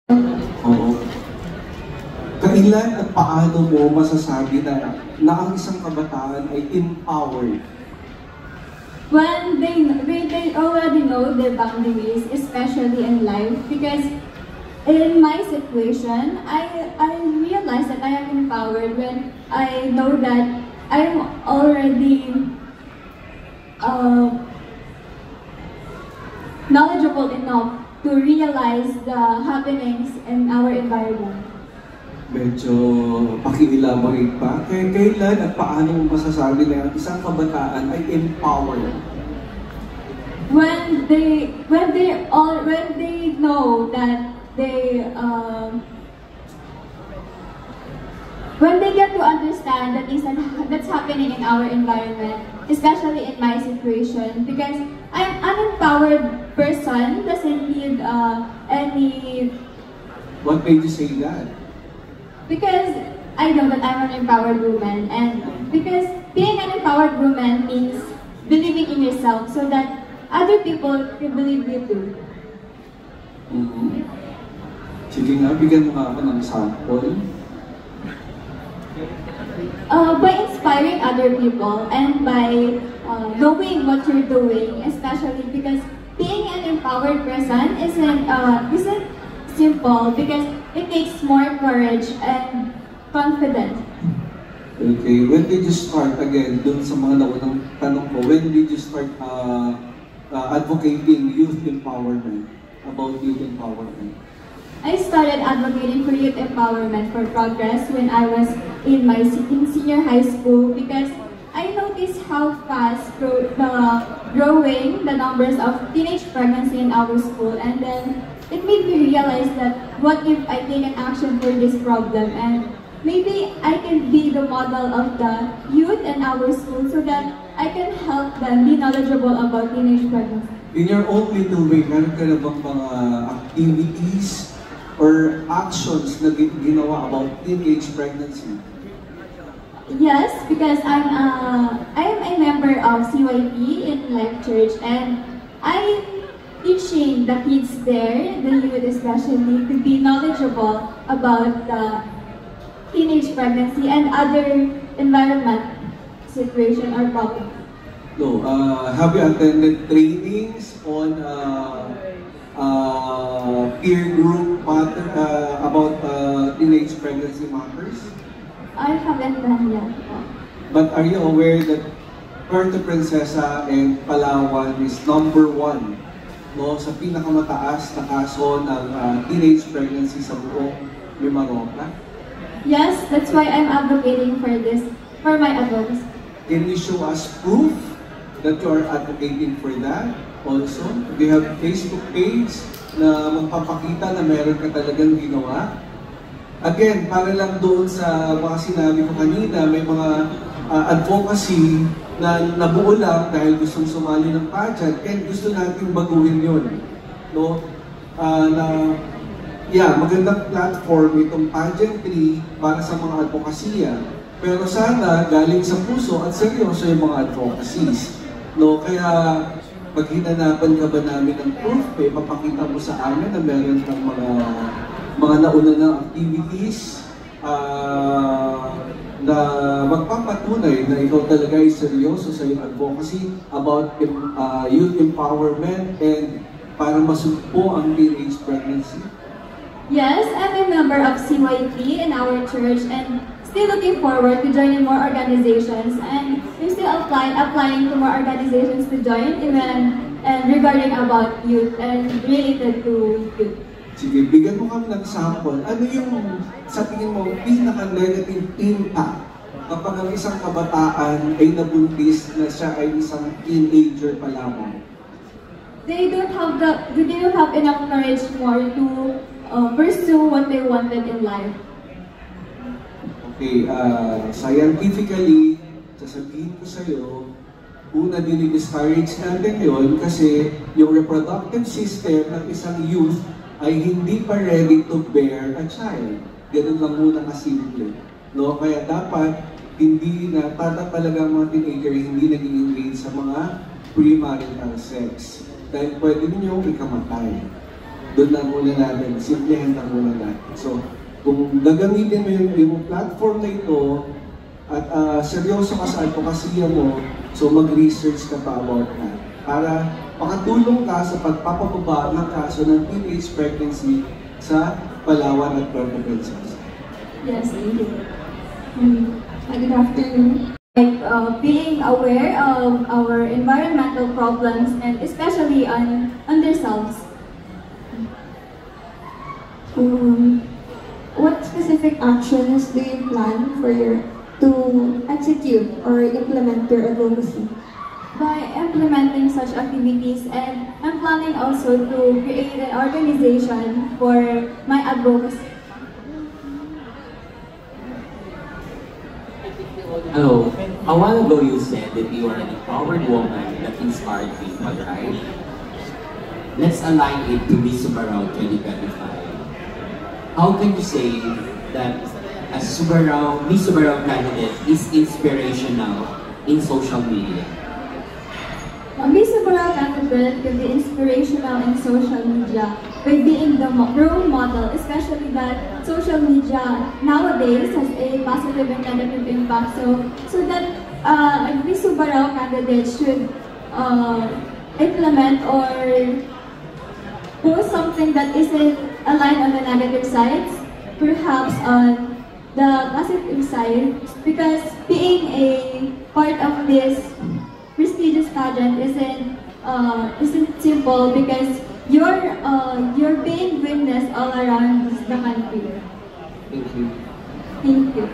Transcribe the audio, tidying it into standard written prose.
Oo. Kailan at paano mo masasabi na ang isang kabataan ay empowered? When they already know their boundaries, especially in life, because in my situation, I realize that I am empowered when I know that I'm already knowledgeable enough to realize the happenings in our environment. Medyo pakielaborate pa. Kailan at paano mo masasabi na ang isang kabataan ay empowered? When they know that when they get to understand the things that's happening in our environment, especially in my situation, because I'm an empowered person, doesn't need any. What made you say that? Because I know that I'm an empowered woman, and because being an empowered woman means believing in yourself, so that other people can believe you too. Sige nga, bigyan mo nga ako ng sample. By inspiring other people and by knowing what you're doing, especially because being an empowered person isn't simple, because it takes more courage and confidence. Okay, when did you start, again, dun sa mga naunang tanong ko, when did you start advocating youth empowerment, about youth empowerment? I started advocating for youth empowerment for progress when I was in my senior high school, because I noticed how fast growing the numbers of teenage pregnancy in our school, and then it made me realize that what if I take an action for this problem, and maybe I can be the model of the youth in our school so that I can help them be knowledgeable about teenage pregnancy. In your own little way, meron ka na bang mga activities or actions na ginawa about teenage pregnancy? Yes, because I am a member of CYP in Life Church, and I'm teaching the kids there, the youth especially, to be knowledgeable about the teenage pregnancy and other environment situation or problem. No, have you attended trainings on peer group about teenage pregnancy matters? I haven't done yet. But are you aware that Puerto Princesa and Palawan is #1, no, sa pinakamataas na kaso ng teenage pregnancy sa buong Mimaropa? Yes, that's why I'm advocating for this, for my adults. Can you show us proof that you are advocating for that also? Do you have Facebook page na magpapakita na meron ka talagang ginawa? Again, para lang doon sa mga sinabi ko kanina, may mga advocacy na nabuo lang dahil gustong sumali ng pageant, and gusto nating baguhin yun. No? Magandang platform itong pageantry para sa mga advokasya. Pero sana galing sa puso at seryoso yung mga advocacies. No? Kaya pag hinanapan ka ba namin ng proof, papakita mo sa amin na meron kang mga nauna na activities na magpapatunay na ikaw talaga ay seryoso sa iyong advocacy about youth empowerment and para masugpo ang teenage pregnancy? Yes, I'm a member of CYP in our church, and still looking forward to joining more organizations, and I'm still applying to more organizations to join, even and regarding about youth and related to youth. Sige, bigyan mo kami ng sample. Ano yung sa tingin mo pinaka-negative impact kapag ang isang kabataan ay nabuntis na siya ay isang teenager pa lamang? They don't have enough courage more to pursue what they wanted in life. Okay, scientifically, sasabihin ko sa'yo, una dinidiscourage natin yun kasi yung reproductive system ng isang youth ay hindi pa ready to bear a child. Ganun lang muna kasimple. No? Kaya dapat hindi na talaga ang mga teenager hindi nag-engage sa mga premarital sex. Dahil pwede ninyong ikamatay. doon lang muna natin, simplihan lang muna natin. So, kung gagamitin mo yung platform na ito, at seryoso ka sa advokasya mo, so mag-research ka pa about that. Para makatulong ka sa pagpapababa ng kaso ng teenage pregnancy sa Palawan at Puerto Princesa. Yes, thank you. Good afternoon. Like being aware of our environmental problems and especially on themselves. What specific actions do you plan to execute or implement your advocacy? By implementing such activities, and I'm planning also to create an organization for my advocacy. Hello. A while ago you said that you are an empowered woman that inspired people, right? Let's align it to Miss Subarao 2025. How can you say that a Miss Subarao candidate is inspirational in social media? A Miss Subarao candidate can be inspirational in social media by being the role model, especially that social media nowadays has a positive and negative impact. So that a Miss Subarao candidate should implement or post something that isn't aligned on the negative sides, perhaps on the positive side, because being a part of this prestigious pageant isn't simple, because you're being witnessed all around the country. Thank you. Thank you.